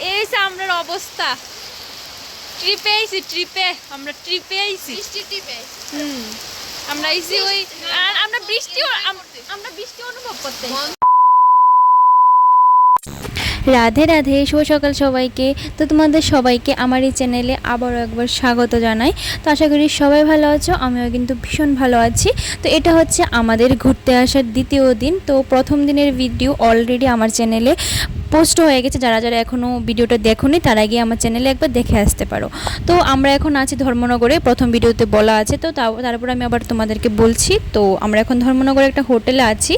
এই যে আমরার অবস্থা, ট্রিপে আইছি, ট্রিপে আমরা ট্রিপে আইছি, আমরা আইছি ওই, আর আমরা বৃষ্টি অনুভব করতে। রাধে রাধে, শুভ সকাল সবাইকে। তো তোমাদের সবাইকে আমার এই চ্যানেলে আবারও একবার স্বাগত জানাই। তো আশা করি সবাই ভালো আছো, আমিও কিন্তু ভীষণ ভালো আছি। তো এটা হচ্ছে আমাদের ঘুরতে আসার দ্বিতীয় দিন। তো প্রথম দিনের ভিডিও অলরেডি আমার চ্যানেলে পোস্ট হয়ে গেছে, যারা যারা এখনও ভিডিওটা দেখোনি তারা গিয়ে আমার চ্যানেলে একবার দেখে আসতে পারো। তো আমরা এখন আছি ধর্মনগরে, প্রথম ভিডিওতে বলা আছে। তো তারপর আমি আবার তোমাদেরকে বলছি। তো আমরা এখন ধর্মনগরে একটা হোটেলে আছি।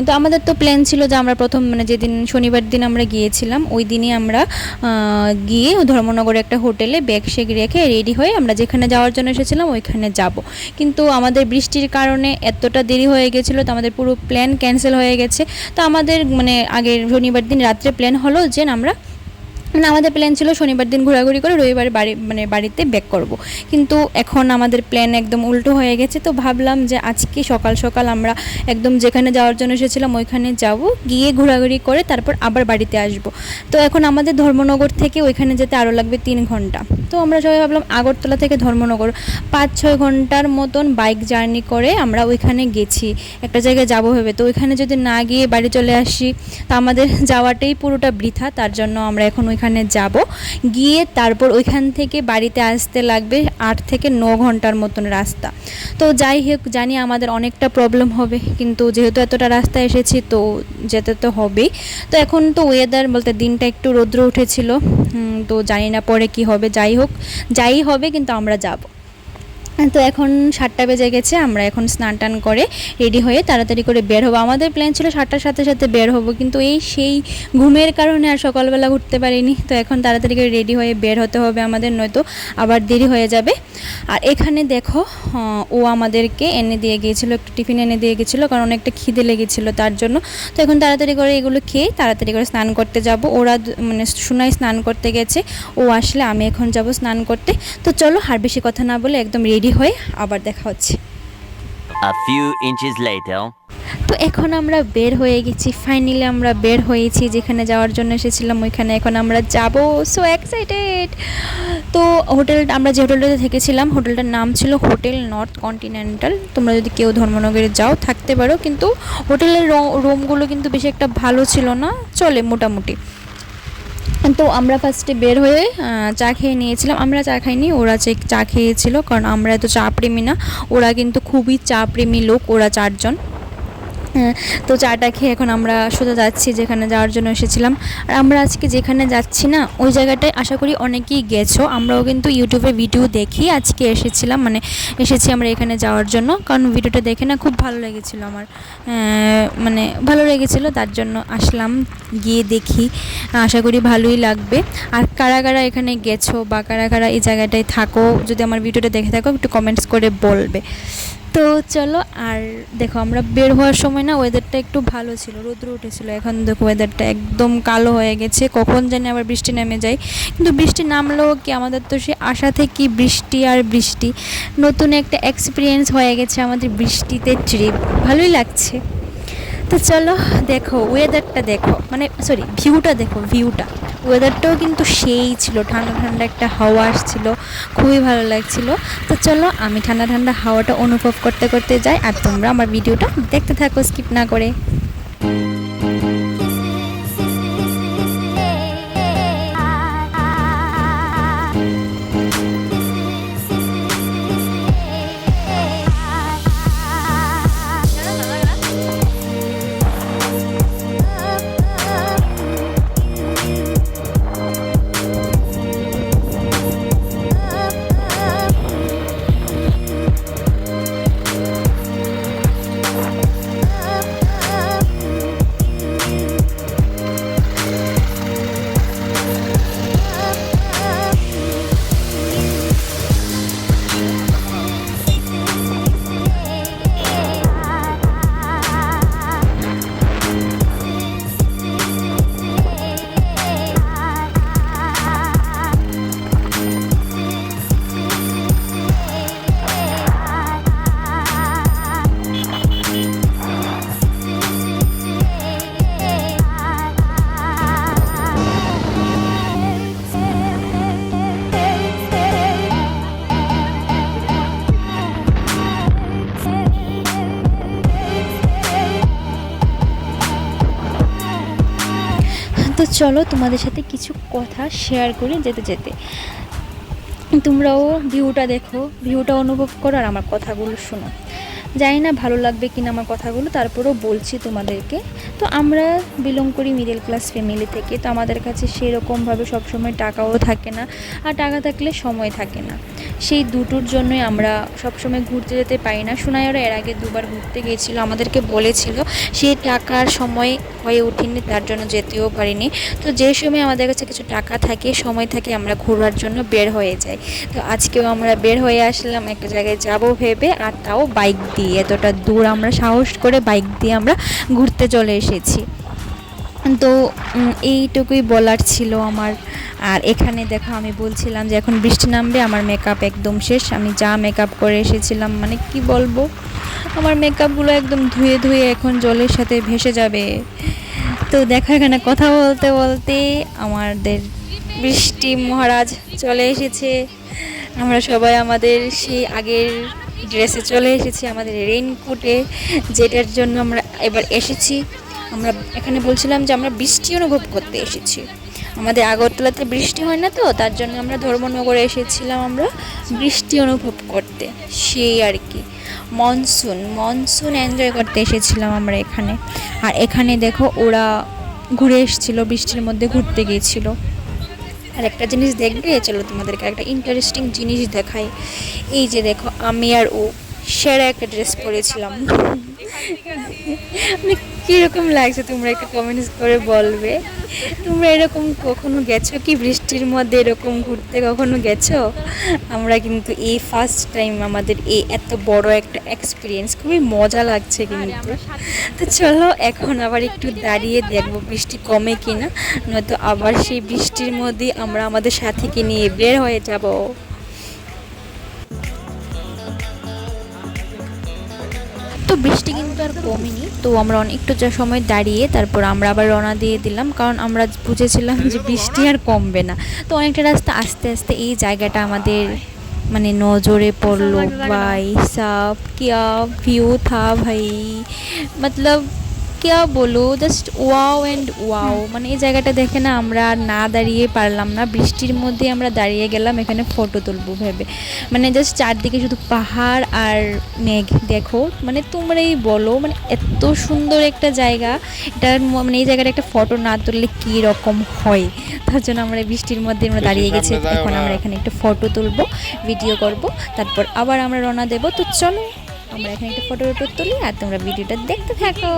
তো আমাদের তো প্ল্যান ছিল যে আমরা প্রথম যেদিন শনিবার দিন আমরা গিয়েছিলাম ওই দিনই আমরা গিয়ে ধর্মনগরে একটা হোটেলে ব্যাগ শেগ রেখে রেডি হয়ে আমরা যেখানে যাওয়ার জন্য এসেছিলাম ওইখানে যাব। কিন্তু আমাদের বৃষ্টির কারণে এতটা দেরি হয়ে গেছিলো, তো আমাদের পুরো প্ল্যান ক্যান্সেল হয়ে গেছে। তো আমাদের আগের শনিবার দিন রাত্রে প্ল্যান হলো যে আমাদের প্ল্যান ছিল শনিবার দিন ঘোরাঘুরি করে রবিবার বাড়িতে ব্যাক করব। কিন্তু এখন আমাদের প্ল্যান একদম উল্টো হয়ে গেছে। তো ভাবলাম যে আজকে সকাল সকাল আমরা একদম যেখানে যাওয়ার জন্য এসেছিলাম ওইখানে যাব, গিয়ে ঘোরাঘুরি করে তারপর আবার বাড়িতে আসব। তো এখন আমাদের ধর্মনগর থেকে ওইখানে যেতে আরও লাগবে 3 ঘন্টা। তো আমরা সবাই ভাবলাম আগরতলা থেকে ধর্মনগর 5-6 ঘন্টার মতন বাইক জার্নি করে আমরা ওইখানে গেছি, একটা জায়গায় যাবো ভেবে। তো ওইখানে যদি না গিয়ে বাড়ি চলে আসি তা আমাদের যাওয়াটাই পুরোটা বৃথা। তার জন্য আমরা এখন ওইখানে যাব, গিয়ে তারপর ওইখান থেকে বাড়িতে আসতে লাগবে 8 থেকে 9 ঘন্টার মতন রাস্তা। তো যাই হোক, জানি আমাদের অনেকটা প্রবলেম হবে, কিন্তু যেহেতু এতটা রাস্তা এসেছি তো যেতে তো হবেই। তো এখন তো ওয়েদার বলতে দিনটা একটু রৌদ্র উঠেছিল, তো জানি না পরে কি হবে। যাই হবে কিন্তু আমরা যাব। তো এখন 7টা বেজে গেছে, আমরা এখন স্নান টান করে রেডি হয়ে তাড়াতাড়ি করে বের হবো। আমাদের প্ল্যান ছিল 7টার সাথে সাথে বের হবো, কিন্তু সেই ঘুমের কারণে আর সকালবেলা উঠতে পারিনি। তো এখন তাড়াতাড়ি করে রেডি হয়ে বের হতে হবে আমাদের, নয়তো আবার দেরি হয়ে যাবে। আর এখানে দেখো ও আমাদেরকে এনে দিয়ে গিয়েছিলো, একটা টিফিন এনে দিয়ে গেছিলো, কারণ অনেকটা খিদে লেগেছিলো তার জন্য। তো এখন তাড়াতাড়ি করে এগুলো খেয়ে তাড়াতাড়ি করে স্নান করতে যাব। ওরা সোনাই স্নান করতে গেছে, ও আসলে আমি এখন যাব স্নান করতে। তো চলো আর বেশি কথা না বলে একদম রেডি হয়ে আবার দেখা হচ্ছে। A few inches later. তো এখন আমরা বের হয়ে গেছি, ফাইনালি আমরা বের হয়েছি যেখানে যাওয়ার জন্য এসেছিলাম ওইখানে এখন আমরা যাব। So excited. তো আমরা যে হোটেলটাতে থেকেছিলাম হোটেলটার নাম ছিল হোটেল নর্থ কন্টিনেন্টাল। তোমরা যদি কেউ ধর্মনগরে যাও থাকতে পারো, কিন্তু হোটেলের রুমগুলো কিন্তু বেশি একটা ভালো ছিল না, চলে মোটামুটি। তো আমরা ফার্স্টে বের হয়ে চা খেয়ে নিয়েছিলাম। আমরা চা খাইনি, ওরা চা খেয়েছিল, কারণ আমরা এত চা প্রেমী না, ওরা কিন্তু খুবই চা প্রেমী লোক, ওরা 4 জন। তো চাটা খেয়ে এখন আমরা সোজা যাচ্ছি যেখানে যাওয়ার জন্য এসেছিলাম। আর আমরা আজকে যেখানে যাচ্ছি না ওই জায়গাটায় আশা করি অনেকেই গেছো, আমরাও কিন্তু ইউটিউবে ভিডিও দেখি আজকে এসেছিলাম, এসেছি আমরা এখানে যাওয়ার জন্য, কারণ ভিডিওটা দেখে না খুব ভালো লেগেছিলো আমার, ভালো লেগেছিলো, তার জন্য আসলাম, গিয়ে দেখি, আশা করি ভালোই লাগবে। আর কারা কারা এখানে গেছো বা কারা কারা এই জায়গাটায় থাকো, যদি আমার ভিডিওটা দেখে থাকো একটু কমেন্টস করে বলবে। তো চলো, আর দেখো আমরা বের হওয়ার সময় না ওয়েদারটা একটু ভালো ছিল, রৌদ্র উঠেছিল। এখন দেখো ওয়েদারটা একদম কালো হয়ে গেছে, কখন জানি আবার বৃষ্টি নেমে যায়। কিন্তু বৃষ্টি নামলেও কি, আমাদের তো সে আশা থেকে বৃষ্টি আর বৃষ্টি, নতুন একটা এক্সপিরিয়েন্স হয়ে গেছে আমাদের বৃষ্টিতে ট্রিপ, ভালোই লাগছে। তো চলো দেখো ওয়েদারটা দেখো, ভিউটা দেখো, ওয়েদারটাও কিন্তু সেই ছিল, ঠান্ডা ঠান্ডা একটা হাওয়া আসছিল, খুবই ভালো লাগছিল। তো চলো আমি ঠান্ডা ঠান্ডা হাওয়াটা অনুভব করতে করতে যাই, আর তোমরা আমার ভিডিওটা দেখতে থাকো স্কিপ না করে। চলো তোমাদের সাথে কিছু কথা শেয়ার করি যেতে যেতে। তোমরাও ভিউটা দেখো, ভিউটা অনুভব করো আর আমার কথাগুলো শোনো। জানি না ভালো লাগবে কিনা আমার কথাগুলো, তারপরেও বলছি তোমাদেরকে। তো আমরা বিলং করি মিডল ক্লাস ফ্যামিলি থেকে, তো আমাদের কাছে সেরকমভাবে সবসময় টাকাও থাকে না, আর টাকা থাকলে সময় থাকে না। সেই দুটোর জন্যই আমরা সবসময় ঘুরতে যেতে পারি না। সুনাইরা এর আগে 2বার ঘুরতে গিয়েছিল, আমাদেরকে বলেছিল, সেই টাকার সময় হয়ে ওঠেনি, তার জন্য যেতেও পারিনি। তো যে সময় আমাদের কাছে কিছু টাকা থাকে, সময় থাকে, আমরা ঘোরার জন্য বের হয়ে যাই। তো আজকেও আমরা বের হয়ে আসলাম একটা জায়গায় যাব ভেবে, আর তাও বাইক দিয়ে। এতটা দূর আমরা সাহস করে বাইক দিয়ে আমরা ঘুরতে চলে এসেছি। তো এইটুকুই বলার ছিল আমার। আর এখানে দেখো, আমি বলছিলাম যে এখন বৃষ্টি নামবে, আমার মেকআপ একদম শেষ। আমি যা মেকআপ করে এসেছিলাম, মানে কি বলবো, আমার মেকআপগুলো একদম ধুয়ে ধুয়ে এখন জলের সাথে ভেসে যাবে। তো দেখো, এখানে কথা বলতে বলতে আমাদের বৃষ্টি মহারাজ চলে এসেছে। আমরা সবাই আমাদের সেই আগের ড্রেসে চলে এসেছি, আমাদের রেইনকোটে, যেটার জন্য আমরা এবার এসেছি। আমরা এখানে বলছিলাম যে আমরা বৃষ্টি অনুভব করতে এসেছি। আমাদের আগরতলাতে বৃষ্টি হয় না, তো তার জন্য আমরা ধর্মনগরে এসেছিলাম আমরা বৃষ্টি অনুভব করতে। সেই আর কি, মনসুন এনজয় করতে এসেছিলাম আমরা এখানে। আর এখানে দেখো, ওরা ঘুরে এসেছিল, বৃষ্টির মধ্যে ঘুরতে গিয়েছিল। আর একটা জিনিস দেখবে, চলো তোমাদেরকে একটা ইন্টারেস্টিং জিনিস দেখাই। এই যে দেখো, আমি আর ও সেরা একটা ড্রেস পরেছিলাম। মানে কীরকম লাগছে তোমরা একটু কমেন্টস করে বলবে। তোমরা এরকম কখনো গেছো কি, বৃষ্টির মধ্যে এরকম ঘুরতে কখনো গেছো? আমরা কিন্তু এই ফার্স্ট টাইম, আমাদের এই এত বড় একটা এক্সপিরিয়েন্স, খুবই মজা লাগছে কিন্তু। তো চলো এখন আবার একটু দাঁড়িয়ে দেখবো বৃষ্টি কমে কিনা, নয়তো আবার সেই বৃষ্টির মধ্যে আমরা আমাদের সাথীকে নিয়ে বের হয়ে যাব। তো বৃষ্টি কিন্তু আর কমেনি, তো আমরা একটু যা সময় দাঁড়িয়ে তারপর আমরা আবার রওনা দিয়ে দিলাম, কারণ আমরা বুঝেছিলাম যে বৃষ্টি আর কমবে না। তো অনেকটা রাস্তা আস্তে আস্তে এই জায়গাটা আমাদের মানে নজরে পড়লো। ভাই সাব क्या व्यू था भाई, मतलब क्या बोलो, জাস্ট ওয়াও অ্যান্ড ওয়াও। মানে এই জায়গাটা দেখে না আমরা আর না দাঁড়িয়ে পারলাম না, বৃষ্টির মধ্যে আমরা দাঁড়িয়ে গেলাম এখানে ফটো তুলবো ভেবে। মানে জাস্ট চারদিকে শুধু পাহাড় আর মেঘ। দেখো মানে তোমরাই বলো, মানে এত সুন্দর একটা জায়গা, এটার মানে এই জায়গাটা একটা ফটো না তুললে কী রকম হয়। তার জন্য আমরা বৃষ্টির মধ্যে আমরা দাঁড়িয়ে গেছি। এখন আমরা এখানে একটা ফটো তুলবো, ভিডিও করব, তারপর আবার আমরা রওনা দেবো। তো চলো আমরা এখানে একটা ফটো তুলি আর তোমরা ভিডিওটা দেখতে থাকো।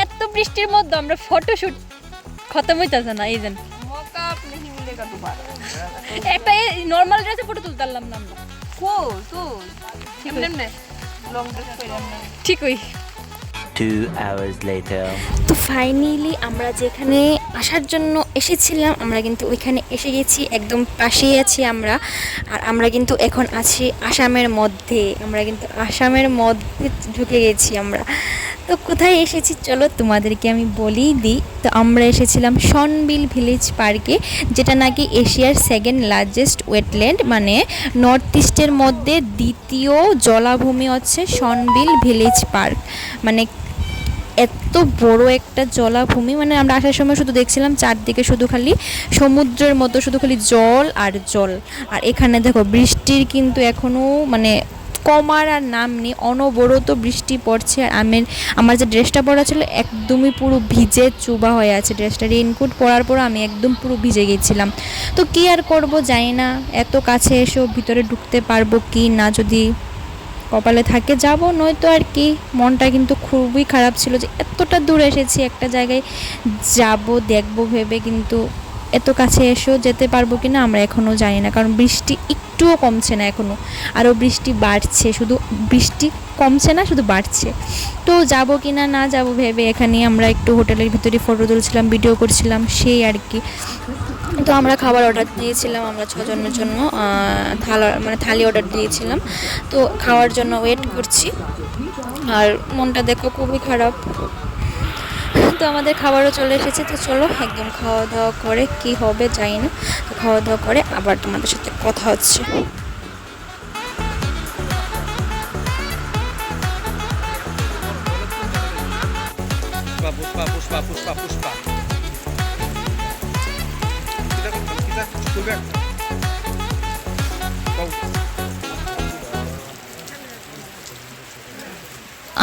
এত বৃষ্টির মধ্যে আমরা ফটোশুট খতম হইতাছে না। এই যেন একটা নর্মাল ড্রেসে ফটো তুলতে পারলাম না আমরা। ঠিকই। 2 hours later. তো ফাইনালি আমরা যেখানে আসার জন্য এসেছিলাম, আমরা কিন্তু ওইখানে এসে গেছি, একদম পাশেই আছি আমরা। আর আমরা কিন্তু এখন আছি আসামের মধ্যে, আমরা কিন্তু আসামের মধ্যে ঢুকে গেছি আমরা। তো কোথায় এসেছি চলো তোমাদেরকে আমি বলেই দিই। তো আমরা এসেছিলাম শনবিল ভিলেজ পার্কে, যেটা নাকি এশিয়ার 2nd লার্জেস্ট ওয়েটল্যান্ড, মানে নর্থ ইস্টের মধ্যে 2য় জলাভূমি হচ্ছে শনবিল ভিলেজ পার্ক। মানে এত বড় একটা জলাভূমি, মানে আমরা আসার সময় শুধু দেখছিলাম চারদিকে শুধু খালি সমুদ্রের মতো, শুধু খালি জল আর জল। আর এখানে দেখো বৃষ্টির কিন্তু এখনও মানে কমার আর নাম নেই, অনবরত বৃষ্টি পড়ছে। আর আমার যে ড্রেসটা পরা ছিল একদমই পুরো ভিজে চুবা হয়ে আছে ড্রেসটা। রেইনকোট পরার পর আমি একদম পুরো ভিজে গেছিলাম। তো কী আর করবো, জানি না এত কাছে এসেও ভিতরে ঢুকতে পারবো কি না, যদি কপালে থাকে যাব, নয়তো আর কি। মনটা কিন্তু খুবই খারাপ ছিল যে এতটা দূর এসেছি একটা জায়গায় যাব দেখবো ভেবে, কিন্তু এত কাছে এসেও যেতে পারবো কি না আমরা এখনও জানি না, কারণ বৃষ্টি একটুও কমছে না এখনও, আরও বৃষ্টি বাড়ছে, শুধু বৃষ্টি কমছে না, শুধু বাড়ছে। তো যাব কি না না যাব ভেবে এখানে আমরা একটু হোটেলের ভিতরে ফটো তুলছিলাম, ভিডিও করছিলাম, সেই আর কি। তো আমরা খাবার অর্ডার দিয়েছিলাম, আমরা 6 জনের জন্য থালি অর্ডার দিয়েছিলাম। তো খাওয়ার জন্য ওয়েট করছি, আর মনটা দেখো খুবই খারাপ। তো আমাদের খাবারও চলে এসেছে। তো চলো একদম খাওয়া দাওয়া করে কি হবে জানি না। তো খাওয়া দাওয়া করে আবার তোমাদের সাথে কথা হচ্ছে। পুষ্পা পুষ্পা পুষ্পা পুষ্পা পুষ্পা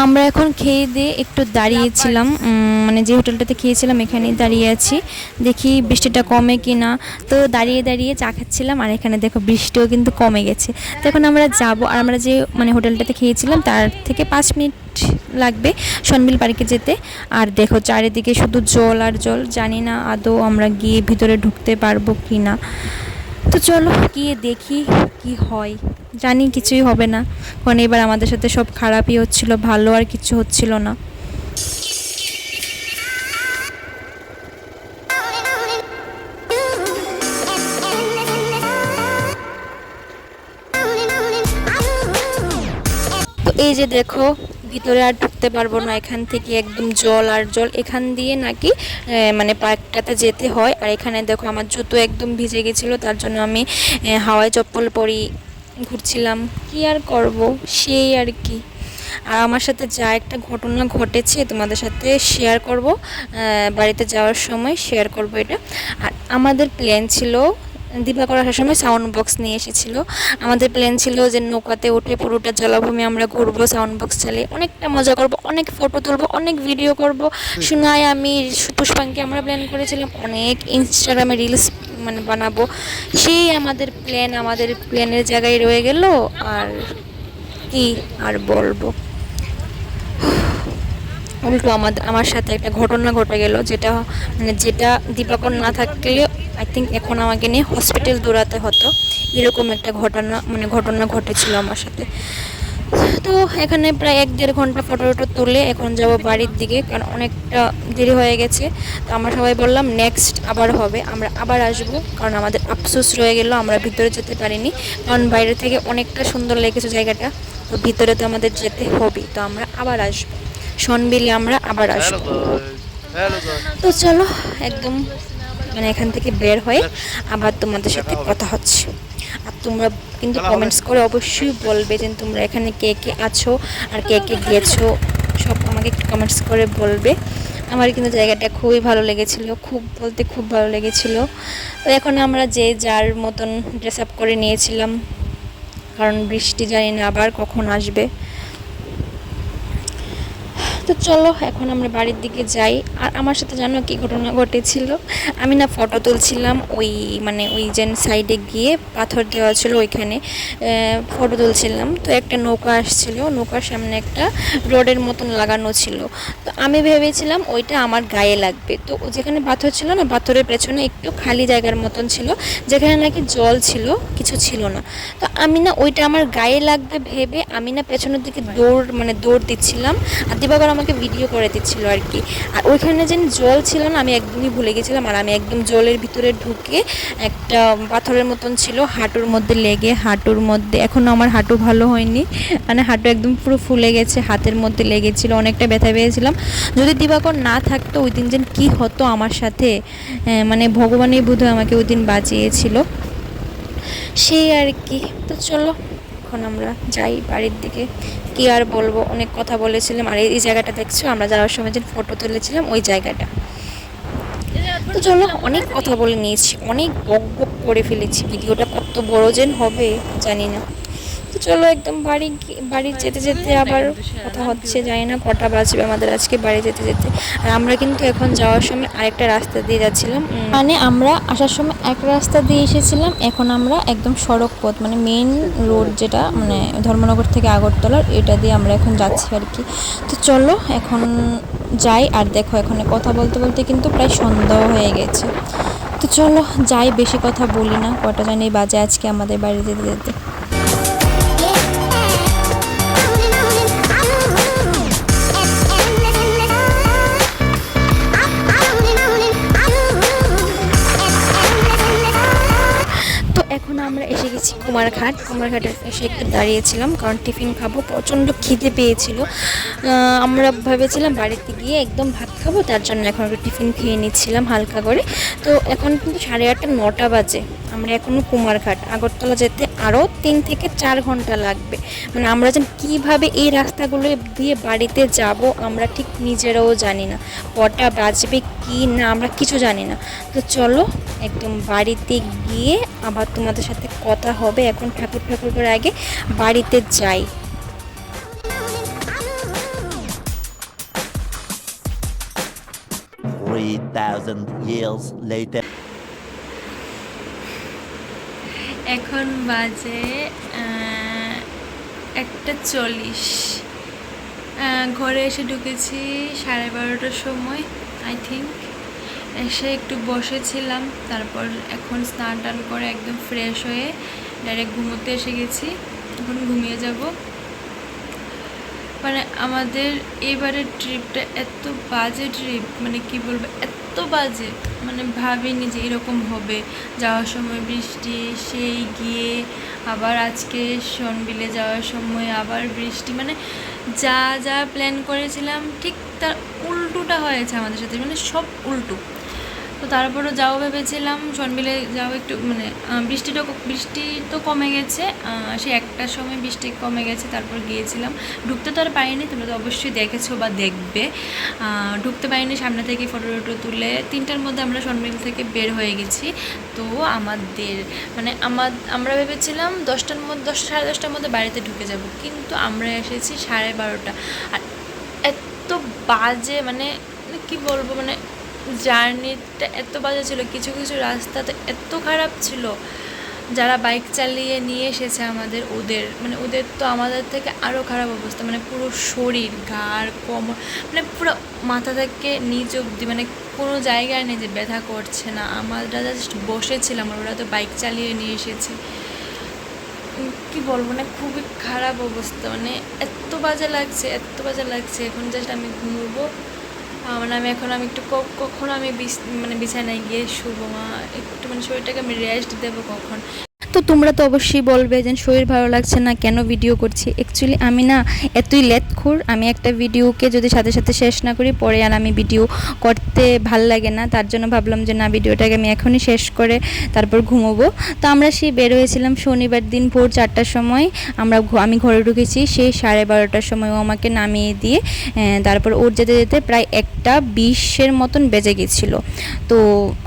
আমরা এখন খেয়ে দিয়ে একটু দাঁড়িয়েছিলাম, মানে যে হোটেলটাতে খেয়েছিলাম এখানেই দাঁড়িয়ে আছি, দেখি বৃষ্টিটা কমে কি না। তো দাঁড়িয়ে দাঁড়িয়ে চা খাচ্ছিলাম, আর এখানে দেখো বৃষ্টিও কিন্তু কমে গেছে। তো এখন আমরা যাব, আর আমরা যে মানে হোটেলটাতে খেয়েছিলাম তার থেকে 5 মিনিট লাগবে সনবিল পার্কে যেতে। আর দেখো চারিদিকে শুধু জল আর জল, জানি না আদৌ আমরা গিয়ে ভিতরে ঢুকতে পারবো কি না। তো চলো গিয়ে দেখি কি হয়, জানি কিছুই হবে না, কারণ এবার আমাদের সাথে সব খারাপই হচ্ছিল, ভালো আর কিছু হচ্ছিল না। তো এই যে দেখো ভিতরে আর ঢুকতে পারবো না, এখান থেকে একদম জল আর জল। এখান দিয়ে নাকি মানে পার্কটাতে যেতে হয়। আর এখানে দেখো আমার জুতো একদম ভিজে গেছিলো, তার জন্য আমি হাওয়াই চপ্পল পরি ঘুরছিলাম, কি আর করব সেই আর কি। আর আমার সাথে যা একটা ঘটনা ঘটেছে তোমাদের সাথে শেয়ার করব, বাড়িতে যাওয়ার সময় শেয়ার করব এটা। আর আমাদের প্ল্যান ছিল, দিবাকর আসার সময় সাউন্ড বক্স নিয়ে এসেছিলো। আমাদের প্ল্যান ছিল যে নৌকাতে উঠে পুরোটা জলাভূমি আমরা ঘুরবো, সাউন্ড বক্স চালিয়ে অনেকটা মজা করব, অনেক ফটো তুলবো, অনেক ভিডিও করব। শোনায় আমি পুষ্পাঙ্কে আমরা প্ল্যান করেছিলাম অনেক ইনস্টাগ্রামে রিলস মানে বানাবো। সেই আমাদের প্ল্যানের জায়গায় রয়ে গেল। আর কি আর বলবো, উল্টো আমার সাথে একটা ঘটনা ঘটে গেল, যেটা দিবাকর না থাকলে আই থিঙ্ক এখন আমাকে নিয়ে হসপিটাল দৌড়াতে হতো। এরকম একটা ঘটনা ঘটেছিল আমার সাথে। তো এখানে প্রায় 1-1.5 ঘন্টা ফটো তুলে এখন যাব বাড়ির দিকে, কারণ অনেকটা দেরি হয়ে গেছে। তো আমরা সবাই বললাম নেক্সট আবার হবে, আমরা আবার আসবো, কারণ আমাদের আফসোস রয়ে গেল আমরা ভিতরে যেতে পারিনি, কারণ বাইরে থেকে অনেকটা সুন্দর লেগেছে জায়গাটা। তো ভিতরে তো আমাদের যেতে হবে, তো আমরা আবার আসবো সনবিলে, আমরা আবার আসবো। তো চলো একদম মানে এখান থেকে বের হয়ে আবার তোমাদের সাথে কথা হচ্ছে। আর তোমরা কিন্তু কমেন্টস করে অবশ্যই বলবে যে তোমরা এখানে কে কে আছো আর কে কে গেছো, সব আমাকে কমেন্টস করে বলবে। আমার কিন্তু জায়গাটা খুবই ভালো লেগেছিলো, খুব ভালো লেগেছিলো। তো এখন আমরা যে যার মতন ড্রেস আপ করে নিয়েছিলাম, কারণ বৃষ্টি জানি না আবার কখন আসবে। তো চলো এখন আমরা বাড়ির দিকে যাই। আর আমার সাথে জানো কি ঘটনা ঘটেছিল, আমি না ফটো তুলছিলাম ওই যে সাইডে গিয়ে পাথর দেওয়া ছিল ওইখানে ফটো তুলছিলাম। তো একটা নৌকা আসছিল, নৌকার সামনে একটা রোডের মতন লাগানো ছিল। তো আমি ভেবেছিলাম ওইটা আমার গায়ে লাগবে। তো যেখানে পাথর ছিল না, পাথরের পেছনে একটু খালি জায়গার মতন ছিল, যেখানে নাকি জল ছিল, কিছু ছিল না। তো আমি না ওইটা আমার গায়ে লাগবে ভেবে আমি না পেছনের দিকে দৌড় দিচ্ছিলাম, আর দিবাকর আমাকে ভিডিও করে দিচ্ছিল আর কি। আর ওইখানে যেন জল ছিল না, আমি একদমই ভুলে গেছিলাম। আর আমি একদম জলের ভিতরে ঢুকে একটা পাথরের মতন ছিল, হাঁটুর মধ্যে লেগে, এখনও আমার হাঁটু ভালো হয়নি, মানে হাঁটু একদম পুরো ফুলে গেছে, হাতের মধ্যে লেগেছিল, অনেকটা ব্যথা পেয়েছিলাম। যদি দিবাকর না থাকতো ওই দিন যেন কী হতো আমার সাথে, মানে ভগবানই বোধহয় আমাকে ওই দিন বাঁচিয়েছিল, সেই আর কি। তো চলো এখন আমরা যাই বাড়ির দিকে, কি আর বলবো, অনেক কথা বলেছিলাম। আর এই জায়গাটা দেখছো আমরা যাওয়ার সময় যে ফটো তুলেছিলাম ওই জায়গাটা। তো চলো অনেক কথা বলে নিয়েছি, অনেক বক করে ফেলেছি, ভিডিওটা কত বড় যেন হবে জানি না। তো চলো একদম বাড়ি যেতে যেতে আবার কথা হচ্ছে, জানি না কটা বাজবে আমাদের আজকে বাড়ি যেতে যেতে। আর আমরা কিন্তু এখন যাওয়ার সময় আরেকটা রাস্তা দিয়ে যাচ্ছিলাম, মানে আমরা আসার সময় এক রাস্তা দিয়ে এসেছিলাম, এখন আমরা একদম সড়ক পথ মানে মেইন রোড যেটা মানে ধর্মনগর থেকে আগরতলার, এটা দিয়ে আমরা এখন যাচ্ছি আর কি। তো চলো এখন যাই। আর দেখো এখানে কথা বলতে বলতে কিন্তু প্রায় সন্ধ্যা হয়ে গেছে। তো চলো যাই, বেশি কথা বলি না, কটা জানি বাজে আজকে আমাদের বাড়ি যেতে যেতে। এখন আমরা এসে গেছি কুমারঘাটে এসে একটু দাঁড়িয়েছিলাম, কারণ টিফিন খাবো, প্রচণ্ড খিদে পেয়েছিল। আমরা ভেবেছিলাম বাড়িতে গিয়ে একদম ভাত খাবো, তার জন্য এখন একটু টিফিন খেয়ে নিচ্ছিলাম হালকা করে। তো এখন কিন্তু 8:30-9টা বাজে, আমরা এখনও কুমারঘাট, আগরতলা যেতে আরও 3 থেকে 4 ঘন্টা লাগবে। মানে আমরা যেন কীভাবে এই রাস্তাগুলো দিয়ে বাড়িতে যাব আমরা ঠিক নিজেরাও জানি না, কটা বাজবে কি না আমরা কিছু জানি না। তো চলো একদম বাড়িতে গিয়ে আবার তোমাদের সাথে কথা হবে। এখন ঠাকুর করে আগে বাড়িতে যাই। 3,000 years later. এখন বাজে 1:40। ঘরে এসে ঢুকেছি 12:30টার সময় আই থিঙ্ক। এসে একটু বসেছিলাম, তারপর এখন স্নান টান করে একদম ফ্রেশ হয়ে ডাইরেক্ট ঘুমোতে এসে গেছি। এখন ঘুমিয়ে যাব। মানে আমাদের এবারের ট্রিপটা এত বাজে ট্রিপ, মানে কি বলবো, এত বাজে, মানে ভাবিনি যে এরকম হবে। যাওয়ার সময় বৃষ্টি, সেই গিয়ে আবার আজকে সনবিলে যাওয়ার সময় আবার বৃষ্টি, মানে যা যা প্ল্যান করেছিলাম ঠিক তার উল্টোটা হয়েছে আমাদের সাথে, মানে সব উল্টো। তো তারপরও যাও ভেবেছিলাম সনবিলে যাও একটু, মানে বৃষ্টি তো কমে গেছে, সে 1টার সময় বৃষ্টি কমে গেছে, তারপর গিয়েছিলাম। ঢুকতে তো আর পারিনি, তোমরা তো অবশ্যই দেখেছো বা দেখবে। ঢুকতে পারিনি, সামনে থেকে ফটো তুলে 3টার মধ্যে আমরা সনবিল থেকে বের হয়ে গেছি। তো আমাদের মানে আমরা ভেবেছিলাম 10টার মধ্যে 10 সাড়ে 10টার মধ্যে বাড়িতে ঢুকে যাব, কিন্তু আমরা এসেছি 12:30। আর এত বাজে, মানে কি বলবো, মানে জার্নিটা এত বাজে ছিল, কিছু কিছু রাস্তা তো এত খারাপ ছিল। যারা বাইক চালিয়ে নিয়ে এসেছে ওদের তো আমাদের থেকে আরও খারাপ অবস্থা, মানে পুরো শরীর, ঘাড়, কোমর, মানে পুরো মাথা থেকে নিচ অবধি, মানে কোনো জায়গায় নেই যে ব্যথা করছে না। আমরা জাস্ট বসেছিলাম, আর ওরা তো বাইক চালিয়ে নিয়ে এসেছে। কি বলবো, মানে খুবই খারাপ অবস্থা, মানে এত বাজে লাগছে। এখন জাস্ট আমি ঘুমবো, মানে আমি একটু কখন আমি মানে বিছানায় গিয়ে শুবো, একটু মানে শরীরটাকে আমি রেস্ট দেবো কখন। তো তোমরা তো অবশ্যই বলবে যে শরীর ভালো লাগছে না, কেন ভিডিও করছি। অ্যাকচুয়ালি আমি না এতই লেটখোর, আমি একটা ভিডিওকে যদি সাথে সাথে শেষ না করি পরে আর আমি ভিডিও করতে ভাল লাগে না। তার জন্য ভাবলাম যে না, ভিডিওটাকে আমি এখনই শেষ করে তারপর ঘুমোবো। তো আমরা সেই বের হয়েছিলাম শনিবার দিন ভোর 4টার সময়। আমি ঘরে ঢুকেছি সেই 12:30টার সময়। ও আমাকে নামিয়ে দিয়ে তারপর ওর যেতে যেতে প্রায় 1:20-এর মতন বেজে গেছিলো। তো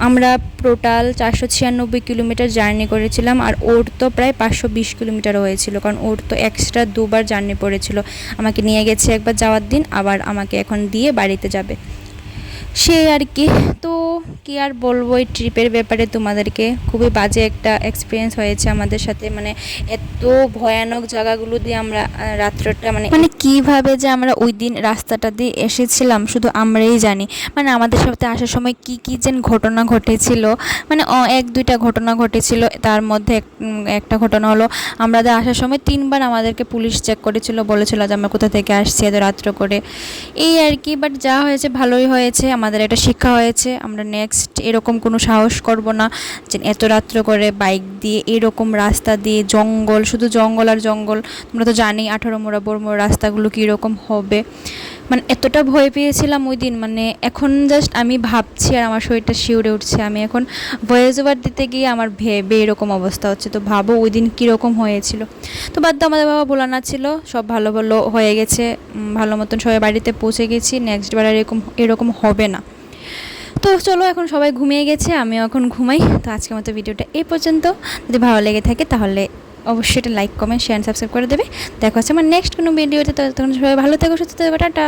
আমরা টোটাল 496 কিলোমিটার জার্নি করেছিলাম, আর ওর তো প্রায় 520 কিলোমিটার হয়েছিল, কারণ ওর তো এক্সট্রা 2বার জার্নি পড়েছিল। আমাকে নিয়ে গেছে একবার যাওয়ার দিন, আবার আমাকে এখন দিয়ে বাড়িতে যাবে, সে আর কি। তো কি আর বলবো এই ট্রিপের ব্যাপারে তোমাদেরকে, খুবই বাজে একটা এক্সপিরিয়েন্স হয়েছে আমাদের সাথে। মানে এত ভয়ানক জায়গাগুলো দিয়ে আমরা রাত্রটা মানে কিভাবে যে আমরা ওই দিন রাস্তাটা দিয়ে এসেছিলাম শুধু আমরাই জানি। মানে আমাদের সাথে আসার সময় কি যেন ঘটনা ঘটেছিল, মানে 1-2টা ঘটনা ঘটেছিল। তার মধ্যে একটা ঘটনা হলো, আমাদের আসার সময় 3বার আমাদেরকে পুলিশ চেক করেছিল, বলেছিল যে আমরা কোথা থেকে আসছি এত রাত্র করে, এই আর কি। বাট যা হয়েছে ভালোই হয়েছে, আমাদের একটা শিক্ষা হয়েছে। আমরা নেক্সট এরকম কোনো সাহস করব না যে এত রাত্র করে বাইক দিয়ে এরকম রাস্তা দিয়ে, জঙ্গল, শুধু জঙ্গল আর জঙ্গল। তোমরা তো জানি 18 মোড়া বড় রাস্তাগুলো কীরকম হবে। মানে এতটা ভয় পেয়েছিলাম ওই দিন, মানে এখন জাস্ট আমি ভাবছি আর আমার শরীরটা শিউরে উঠছে। আমি এখন ভয়েস ওভার দিতে গিয়ে আমার ভেবে এরকম অবস্থা হচ্ছে। তো ভাবো ওই দিন কীরকম হয়েছিল। তো বাদ আমাদের বাবা ভোলানাথ ছিল, সব ভালো ভালো হয়ে গেছে, ভালো মতন সবাই বাড়িতে পৌঁছে গেছি। নেক্সট বার আর এরকম হবে না। তো চলো, এখন সবাই ঘুমিয়ে গেছে, আমিও এখন ঘুমাই। তো আজকের মতো ভিডিওটা এই পর্যন্ত। যদি ভালো লেগে থাকে তাহলে অবশ্যই এটা লাইক, কমেন্ট, শেয়ার, সাবস্ক্রাইব করে দেবে। দেখা হচ্ছে আমার নেক্সট কোনো ভিডিওতে। তখন সবাই ভালো থেকো, সুস্থ থেকো, টাটা।